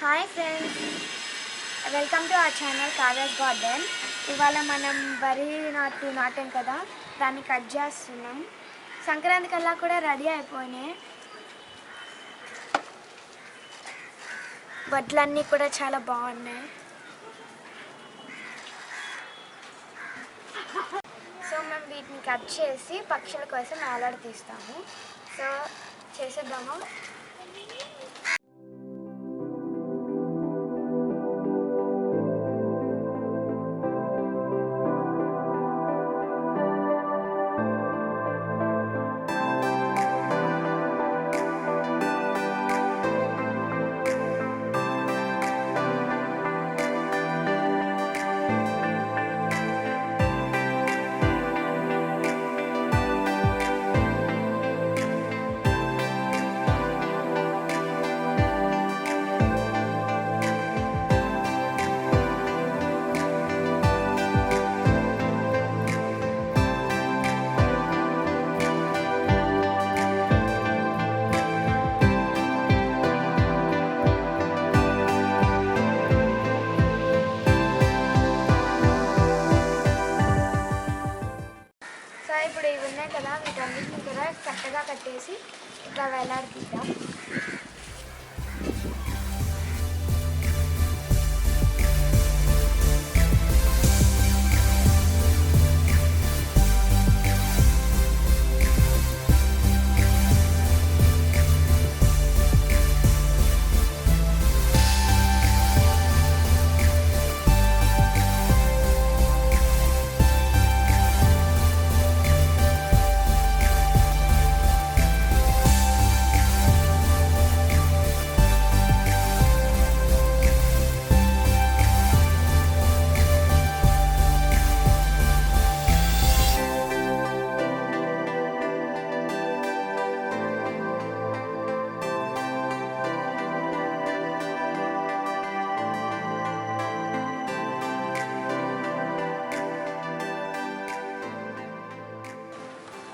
Hi friends, welcome to our channel Kavya's garden. ఇవాళ మనం వరి నాటాం కదా, దాన్ని కట్ చేస్తున్నాం. సంక్రాంతి కల్లా కూడా రెడీ అయిపోయినాయి. వడ్లన్నీ కూడా చాలా బాగున్నాయి. సో మేము వీటిని కట్ చేసి పక్షుల కోసం వేలాడదీస్తాము. సో చేసేద్దాము. ఇప్పుడు ఇవి ఉన్నాయి కదా, వీటన్నిటిని కూడా చక్కగా కట్టేసి ఇట్లా వేలాడుతుంటాం.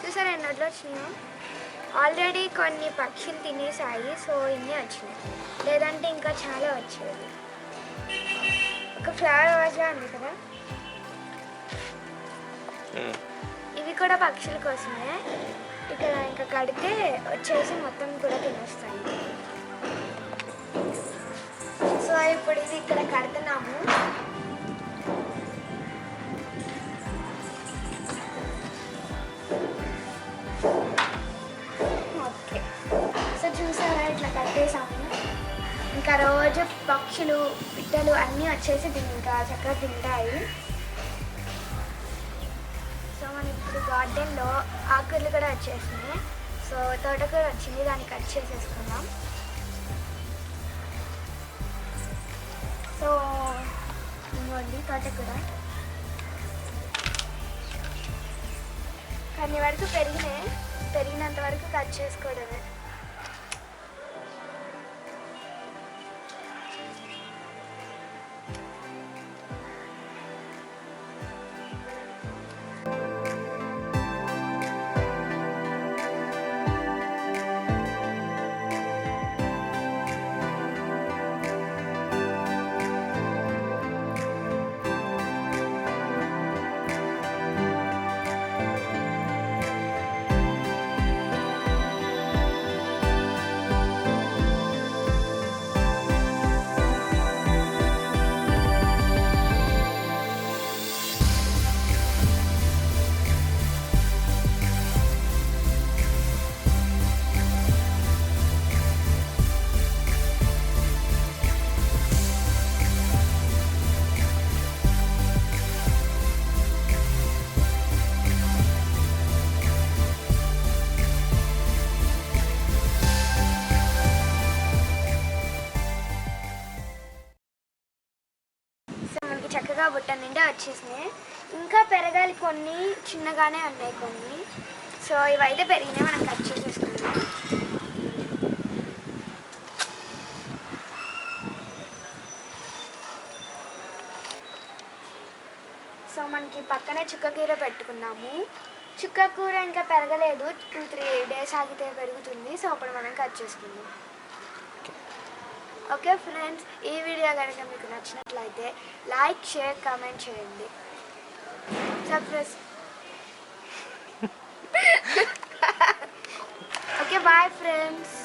చూసారా ఎన్ని వడ్లు వచ్చినాయి? ఆల్రెడీ కొన్ని పక్షులు తినేసాయి, సో ఇన్ని వచ్చినాయి. లేదంటే ఇంకా చాలా వచ్చేది. ఒక ఫ్లవర్ వాజ్లా ఉంది కదా, ఇవి కూడా పక్షుల కోసమే. ఇక్కడ ఇంకా కడితే వచ్చేసి మొత్తం కూడా తినేస్తాయి. సో ఇప్పుడు ఇది ఇక్కడ కడుతున్నాము. ఓకే, సో చూసారా ఇట్లా కట్టేసాము. ఇంకా రోజు పక్షులు పిట్టలు అన్నీ వచ్చేసి దీన్ని ఇంకా చక్కగా తింటాయి. సో మన ఇప్పుడు గార్డెన్లో ఆకులు కూడా వచ్చేసినాయి. సో తోటకూర వచ్చింది, దాన్ని కట్ చేసేసుకుందాం. సో ఇంకోండి తోటకూర. కొన్ని వరకు పెరిగినంత వరకు కట్ చేసుకోవడమే. చక్కగా బుట్ట నిండా వచ్చేసినాయి. ఇంకా పెరగాలి, కొన్ని చిన్నగానే ఉన్నాయి కొన్ని. సో ఇవైతే పెరిగినాయి, మనం కట్ చేసేసుకున్నాం. సో మనకి పక్కనే చుక్కకూర పెట్టుకున్నాము. చుక్కకూర ఇంకా పెరగలేదు, 2-3 days ఆగితే పెరుగుతుంది. సో అప్పుడు మనం కట్ చేసుకుందాం. ఓకే ఫ్రెండ్స్, ఈ వీడియో కనుక మీకు నచ్చినట్లయితే లైక్, షేర్, కామెంట్ చేయండి. సబ్స్క్రైబ్. Okay, bye friends.